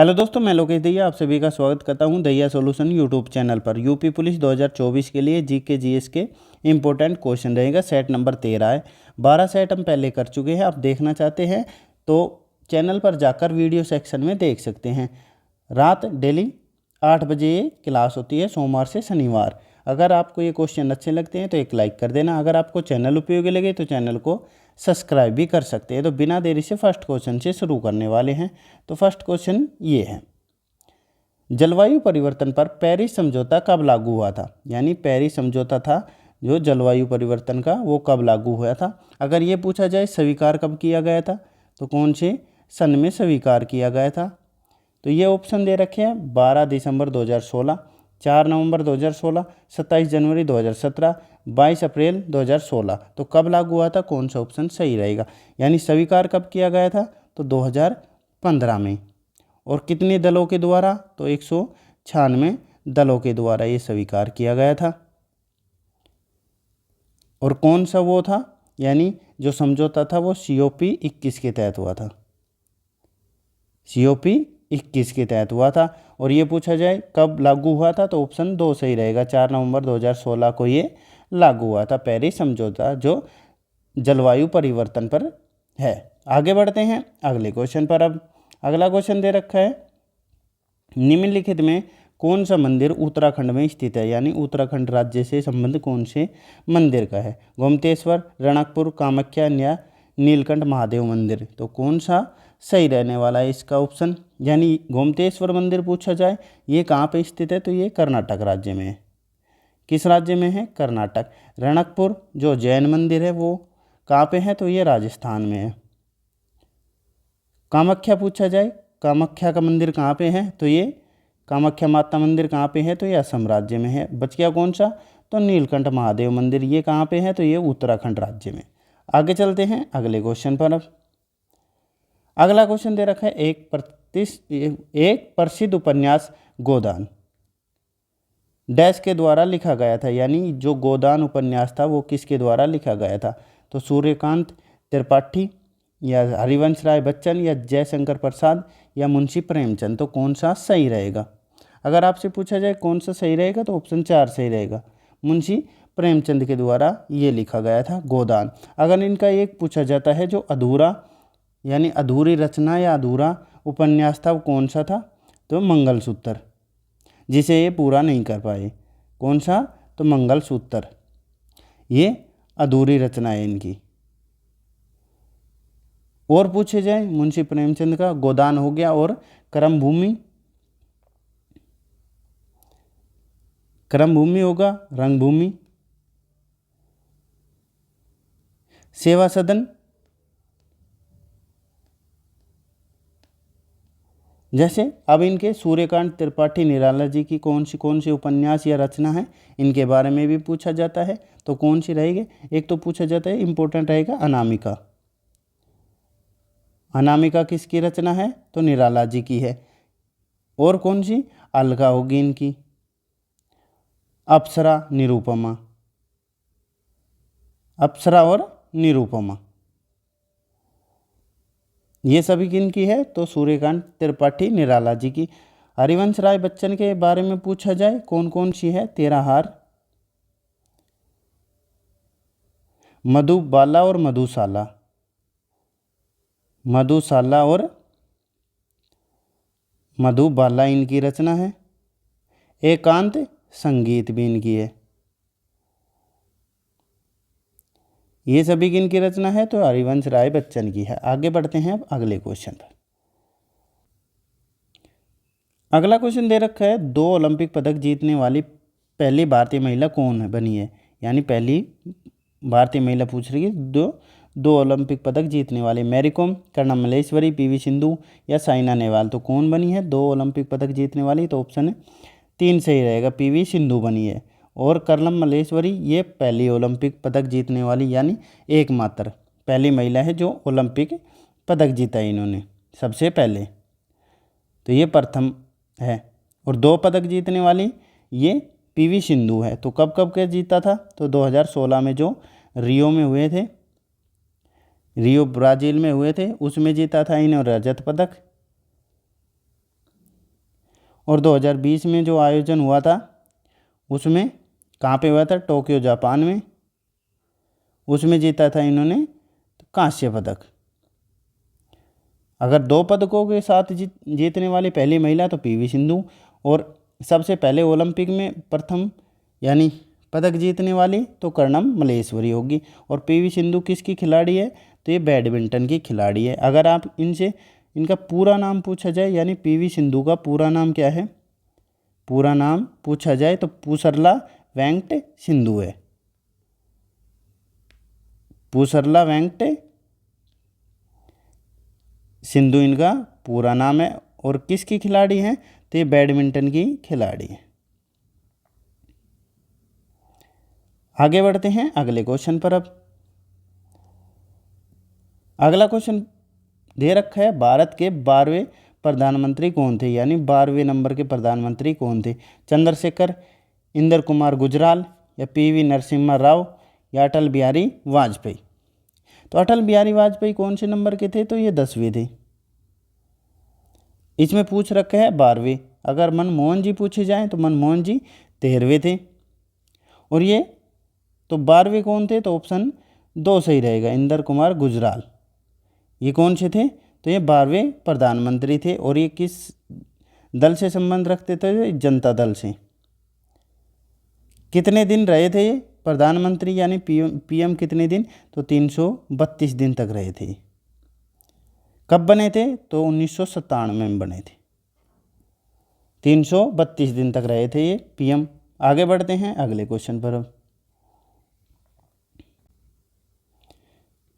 Hello दोस्तों, मैं लोकेश दहिया आप सभी का स्वागत करता हूं दहिया सॉल्यूशन यूट्यूब चैनल पर। यूपी पुलिस 2024 के लिए जीके जीएस के इंपॉर्टेंट क्वेश्चन रहेगा। सेट नंबर 13 है। 12 सेट हम पहले कर चुके हैं। आप देखना चाहते हैं तो चैनल पर जाकर वीडियो सेक्शन में देख सकते हैं। रात डेली 8 बजे ये क्लास होती है, सोमवार से शनिवार। अगर आपको ये क्वेश्चन अच्छे लगते हैं तो एक लाइक कर देना। अगर आपको चैनल उपयोगी लगे तो चैनल को सब्सक्राइब भी कर सकते हैं। तो बिना देरी से फर्स्ट क्वेश्चन से शुरू करने वाले हैं। तो फर्स्ट क्वेश्चन ये है, जलवायु परिवर्तन पर पेरिस समझौता कब लागू हुआ था? यानी पेरिस समझौता था जो जलवायु परिवर्तन का, वो कब लागू हुआ था? अगर ये पूछा जाए स्वीकार कब किया गया था तो कौन से सन में स्वीकार किया गया था? तो ये ऑप्शन दे रखे हैं 12 दिसंबर 2016, 4 नवंबर 2016, 27 जनवरी 2017, 22 अप्रैल 2016। तो कब लागू हुआ था, कौन सा ऑप्शन सही रहेगा? यानी स्वीकार कब किया गया था तो 2015 में। और कितने दलों के द्वारा? तो 196 दलों के द्वारा ये स्वीकार किया गया था। और कौन सा वो था, यानी जो समझौता था वो COP 21 के तहत हुआ था। COP 21 के तहत हुआ था। और ये पूछा जाए कब लागू हुआ था तो ऑप्शन 2 सही रहेगा। 4 नवंबर 2016 को ये लागू हुआ था, पेरिस समझौता जो जलवायु परिवर्तन पर है। आगे बढ़ते हैं अगले क्वेश्चन पर। अब अगला क्वेश्चन दे रखा है, निम्नलिखित में कौन सा मंदिर उत्तराखंड में स्थित है? यानी उत्तराखंड राज्य से संबंध कौन से मंदिर का है? गोमतेश्वर, रणकपुर, कामाख्या या नीलकंठ महादेव मंदिर। तो कौन सा सही रहने वाला है इसका ऑप्शन? यानी गोमतेश्वर मंदिर पूछा जाए ये कहाँ पे स्थित है तो ये कर्नाटक राज्य में है। किस राज्य में है? कर्नाटक। रणकपुर जो जैन मंदिर है वो कहाँ पे है तो ये राजस्थान में है। कामाख्या पूछा जाए, कामाख्या का मंदिर कहाँ पे है तो ये कामाख्या माता मंदिर कहाँ पे है तो ये असम राज्य में है। बच गया कौन सा? तो नीलकंठ महादेव मंदिर, ये कहाँ पे है तो ये उत्तराखंड राज्य में। आगे चलते हैं अगले क्वेश्चन पर। अब अगला क्वेश्चन दे रखा है, एक प्रसिद्ध उपन्यास गोदान डैश के द्वारा लिखा गया था। यानी जो गोदान उपन्यास था वो किसके द्वारा लिखा गया था? तो सूर्यकांत त्रिपाठी या हरिवंश राय बच्चन या जयशंकर प्रसाद या मुंशी प्रेमचंद। तो कौन सा सही रहेगा? अगर आपसे पूछा जाए कौन सा सही रहेगा तो ऑप्शन 4 सही रहेगा। मुंशी प्रेमचंद के द्वारा ये लिखा गया था गोदान। अगर इनका एक पूछा जाता है जो अधूरा यानी अधूरी रचना या अधूरा उपन्यास था वो कौन सा था तो मंगलसूत्र, जिसे ये पूरा नहीं कर पाए। कौन सा? तो मंगलसूत्र, ये अधूरी रचना है इनकी। और पूछे जाए मुंशी प्रेमचंद का गोदान हो गया, और कर्मभूमि होगा, रंगभूमि, सेवा सदन। जैसे अब इनके सूर्यकांत त्रिपाठी निराला जी की कौन सी उपन्यास या रचना है, इनके बारे में भी पूछा जाता है। तो कौन सी रहेगी? एक तो पूछा जाता है इंपॉर्टेंट रहेगा अनामिका। अनामिका किसकी रचना है तो निराला जी की है। और कौन सी? अलका होगी इनकी। अप्सरा, निरूपमा, अप्सरा और निरूपमा, ये सभी किनकी है तो सूर्यकांत त्रिपाठी निराला जी की। हरिवंश राय बच्चन के बारे में पूछा जाए कौन कौन सी है? तेरा हार, मधुबाला और मधुशाला, मधुशाला और मधुबाला इनकी रचना है। एकांत संगीत भी इनकी है। ये सभी किनकी रचना है तो हरिवंश राय बच्चन की है। आगे बढ़ते हैं अब अगले क्वेश्चन पर। अगला क्वेश्चन दे रखा है, 2 ओलंपिक पदक जीतने वाली पहली भारतीय महिला कौन बनी है? यानी पहली भारतीय महिला पूछ रही है, दो ओलंपिक पदक जीतने वाली। मैरी कॉम, कर्णम मल्लेश्वरी, PV सिंधु या साइना नेहवाल। तो कौन बनी है 2 ओलंपिक पदक जीतने वाली? तो ऑप्शन 3 सही रहेगा, PV सिंधु बनी है। और कर्णम मल्लेश्वरी ये पहली ओलंपिक पदक जीतने वाली यानी एकमात्र पहली महिला है जो ओलंपिक पदक जीता है इन्होंने सबसे पहले। तो ये प्रथम है। और 2 पदक जीतने वाली ये PV सिंधु है। तो कब कब के जीता था तो 2016 में जो रियो में हुए थे, रियो ब्राज़ील में हुए थे, उसमें जीता था इन्होंने रजत पदक। और 2020 में जो आयोजन हुआ था उसमें कहाँ पे हुआ था? टोक्यो जापान में। उसमें जीता था इन्होंने कांस्य पदक। अगर 2 पदकों के साथ जीतने वाली पहली महिला तो पीवी सिंधु, और सबसे पहले ओलंपिक में प्रथम यानी पदक जीतने वाली तो कर्णम मल्लेश्वरी होगी। और पीवी सिंधु किसकी खिलाड़ी है? तो ये बैडमिंटन की खिलाड़ी है। अगर आप इनसे इनका पूरा नाम पूछा जाए यानी पीवी सिंधु का पूरा नाम क्या है, पूरा नाम पूछा जाए तो पुसरला वेंकट सिंधु है। पुसरला वेंकट सिंधु इनका पूरा नाम है। और किसकी खिलाड़ी हैं? तो ये बैडमिंटन की खिलाड़ी है। आगे बढ़ते हैं अगले क्वेश्चन पर। अब अगला क्वेश्चन दे रखा है, भारत के 12वें प्रधानमंत्री कौन थे? यानी 12वें नंबर के प्रधानमंत्री कौन थे? चंद्रशेखर, इंदिरा कुमार गुजराल, या पीवी नरसिम्हा राव, या अटल बिहारी वाजपेयी? तो अटल बिहारी वाजपेयी कौन से नंबर के थे? तो ये 10वें थे। इसमें पूछ रखे हैं 12वें। अगर मनमोहन जी पूछे जाएं तो मनमोहन जी 13वें थे। और ये तो 12वें कौन थे? तो ऑप्शन 2 सही रहेगा, इंदिरा कुमार गुजराल। ये कौन से थे? तो ये 12वें प्रधानमंत्री थे। और ये किस दल से संबंध रखते थे? जनता दल से। कितने दिन रहे थे ये प्रधानमंत्री यानी पीएम कितने दिन? तो 332 दिन तक रहे थे। कब बने थे? तो 1997 में बने थे। 332 दिन तक रहे थे ये पीएम। आगे बढ़ते हैं अगले क्वेश्चन पर। अब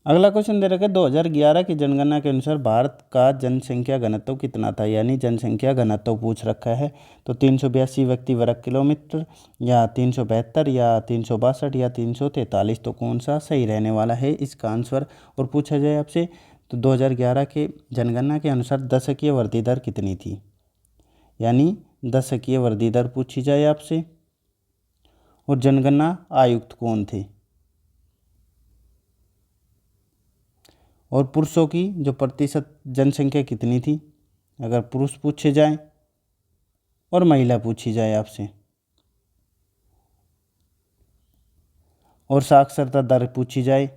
अगला क्वेश्चन दे रखा है, 2011 की जनगणना के अनुसार भारत का जनसंख्या घनत्व कितना था? यानी जनसंख्या घनत्व पूछ रखा है। तो 382 व्यक्ति वर्ग किलोमीटर, या 372, या 362, या 343? तो कौन सा सही रहने वाला है इसका आंसर? और पूछा जाए आपसे तो 2011 के जनगणना के अनुसार दशकीय वृद्धि दर कितनी थी? यानी दशकीय वृद्धि दर पूछी जाए आपसे। और जनगणना आयुक्त कौन थे? और पुरुषों की जो प्रतिशत जनसंख्या कितनी थी? अगर पुरुष पूछे जाए और महिला पूछी जाए आपसे। और साक्षरता दर पूछी जाए,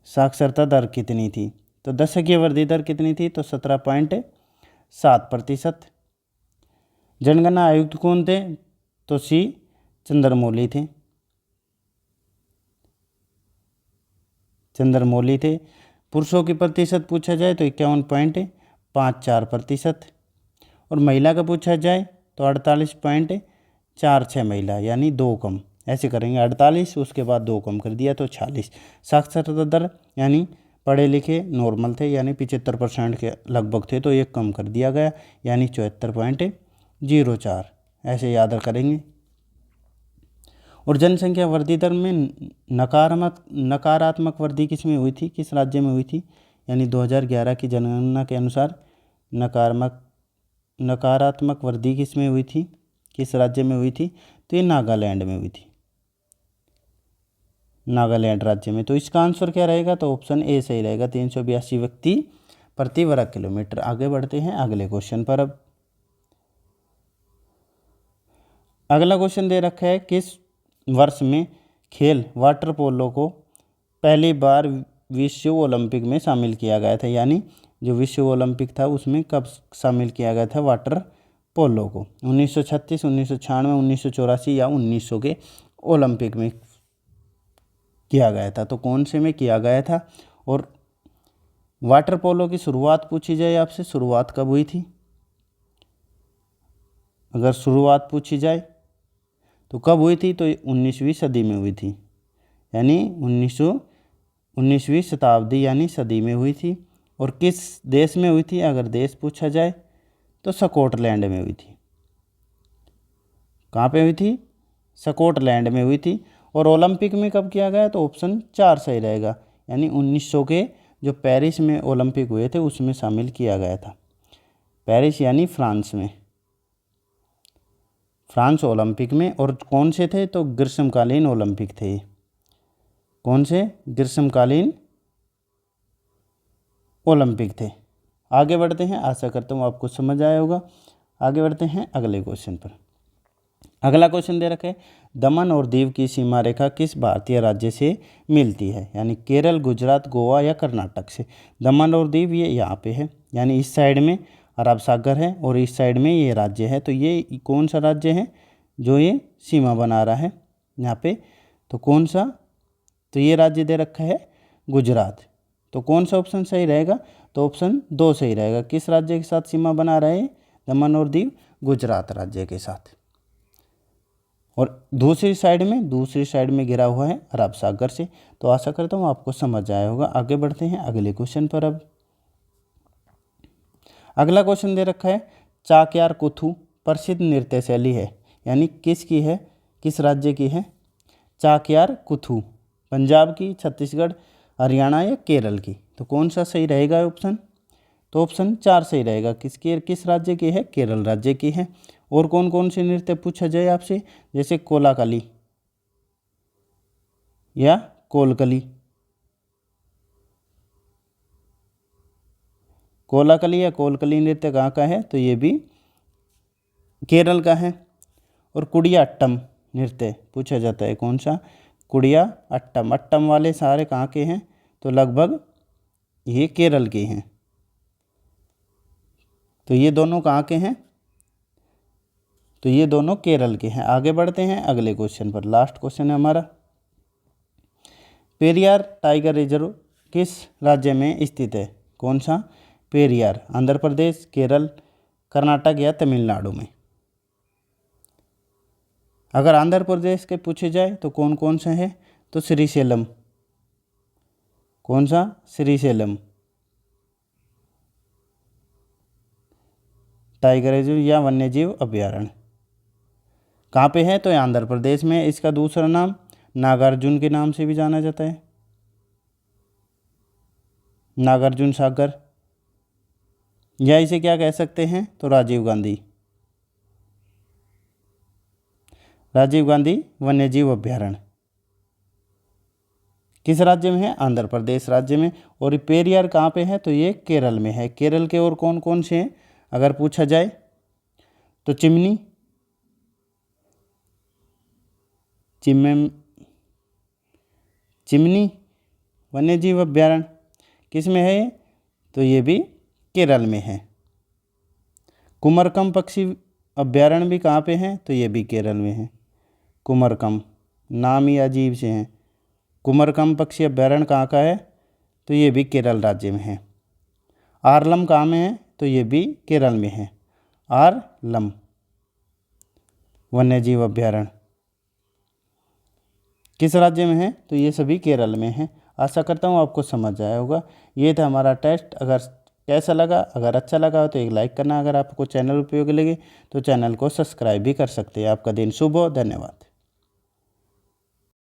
साक्षरता दर कितनी थी? तो दशकीय वृद्धि दर कितनी थी? तो 17.7%। जनगणना आयुक्त कौन थे? तो सी चंद्रमौली थे। चंद्रमौली थे। पुरुषों की प्रतिशत पूछा जाए तो 51.54%। और महिला का पूछा जाए तो 48.46 महिला, यानी 2 कम। ऐसे करेंगे 48 उसके बाद 2 कम कर दिया तो 46। साक्षरता दर यानी पढ़े लिखे नॉर्मल थे यानी 75% के लगभग थे तो ये कम कर दिया गया यानी 74.04। ऐसे याद करेंगे। और जनसंख्या वृद्धि दर में नकारात्मक वृद्धि किस में हुई थी? किस राज्य में हुई थी? यानी 2011 की जनगणना के अनुसार नकारात्मक वृद्धि किस में हुई थी? किस राज्य में हुई थी? तो ये नागालैंड में हुई थी, नागालैंड राज्य में। तो इसका आंसर क्या रहेगा? तो ऑप्शन ए सही रहेगा, 382 व्यक्ति प्रति वर्ग किलोमीटर। आगे बढ़ते हैं अगले क्वेश्चन पर। अब अगला क्वेश्चन दे रखा है, किस वर्ष में खेल वाटर पोलो को पहली बार विश्व ओलंपिक में शामिल किया गया था? यानी जो विश्व ओलंपिक था उसमें कब शामिल किया गया था वाटर पोलो को? 1936, 1996, 1984 या 1900 के ओलंपिक में किया गया था? तो कौन से में किया गया था? और वाटर पोलो की शुरुआत पूछी जाए आपसे, शुरुआत कब हुई थी? अगर शुरुआत पूछी जाए तो कब हुई थी? तो 19वीं सदी में हुई थी, यानी 19वीं शताब्दी यानी सदी में हुई थी। और किस देश में हुई थी? अगर देश पूछा जाए तो स्कॉटलैंड में हुई थी। कहाँ पे हुई थी? स्कॉटलैंड में हुई थी। और ओलंपिक में कब किया गया? तो ऑप्शन 4 सही रहेगा, यानी 1900 के जो पेरिस में ओलंपिक हुए थे उसमें शामिल किया गया था। पेरिस यानी फ्रांस में, फ्रांस ओलंपिक में। और कौन से थे? तो ग्रीष्मकालीन ओलंपिक थे। कौन से? ग्रीष्मकालीन ओलंपिक थे। आगे बढ़ते हैं, आशा करता हूँ आपको समझ आया होगा। आगे बढ़ते हैं अगले क्वेश्चन पर। अगला क्वेश्चन दे रखे, दमन और दीव की सीमा रेखा किस भारतीय राज्य से मिलती है, यानी केरल, गुजरात, गोवा या कर्नाटक से। दमन और दीव ये यहाँ पे है, यानी इस साइड में अरब सागर है और इस साइड में ये राज्य है। तो ये कौन सा राज्य है जो ये सीमा बना रहा है यहाँ पे, तो कौन सा, तो ये राज्य दे रखा है गुजरात। तो कौन सा ऑप्शन सही रहेगा, तो ऑप्शन 2 सही रहेगा। किस राज्य के साथ सीमा बना रहा है दमन और दीव, गुजरात राज्य के साथ। और दूसरी साइड में घिरा हुआ है अरब सागर से। तो आशा करता हूँ आपको समझ आया होगा। आगे बढ़ते हैं अगले क्वेश्चन पर। अब अगला क्वेश्चन दे रखा है, चाक्यार कूथु प्रसिद्ध नृत्य शैली है, यानी किसकी है, किस राज्य की है। चाक्यार कूथु पंजाब की, छत्तीसगढ़, हरियाणा या केरल की। तो कौन सा सही रहेगा ऑप्शन, तो ऑप्शन 4 सही रहेगा। किस राज्य की है, केरल राज्य की है। और कौन कौन से नृत्य पूछा जाए आपसे, जैसे कोलाकली या कोलकली। कोलाकली या कोलकली नृत्य कहाँ का है, तो ये भी केरल का है। और कुडियाट्टम नृत्य पूछा जाता है, कौन सा, कुडियाट्टम। अट्टम वाले सारे कहाँ के हैं, तो लगभग ये केरल के हैं। तो ये दोनों कहाँ के हैं, तो ये दोनों केरल के हैं। आगे बढ़ते हैं अगले क्वेश्चन पर। लास्ट क्वेश्चन है हमारा, पेरियार टाइगर रिजर्व किस राज्य में स्थित है, कौन सा, पेरियार, आंध्र प्रदेश, केरल, कर्नाटक या तमिलनाडु में। अगर आंध्र प्रदेश के पूछे जाए तो कौन कौन से हैं, तो श्रीशैलम, कौन सा, श्रीशैलम टाइगर रिजर्व या वन्यजीव अभ्यारण्य। कहाँ पे है, तो आंध्र प्रदेश में। इसका दूसरा नाम नागार्जुन के नाम से भी जाना जाता है, नागार्जुन सागर, या इसे क्या कह सकते हैं, तो राजीव गांधी वन्यजीव अभ्यारण्य। किस राज्य में है, आंध्र प्रदेश राज्य में। और ये पेरियार कहाँ पे है, तो ये केरल में है। केरल के और कौन कौन से हैं अगर पूछा जाए, तो चिमनी वन्यजीव अभ्यारण्य किस में है, तो ये भी केरल में है। कुमरकम पक्षी अभ्यारण्य भी कहाँ पे है, तो ये भी केरल में है। कुमरकम नाम ही अजीब से हैं। कुमरकम पक्षी अभ्यारण्य कहाँ का है, तो ये भी केरल राज्य में है। आरलम कहाँ में है, तो ये भी केरल में है। आरलम वन्यजीव अभ्यारण्य किस राज्य में है, तो ये सभी केरल में है। आशा करता हूँ आपको समझ आया होगा। ये था हमारा टेस्ट। अगर कैसा लगा, अगर अच्छा लगा हो तो एक लाइक करना। अगर आपको चैनल उपयोगी लगे तो चैनल को सब्सक्राइब भी कर सकते हैं। आपका दिन शुभ हो। धन्यवाद।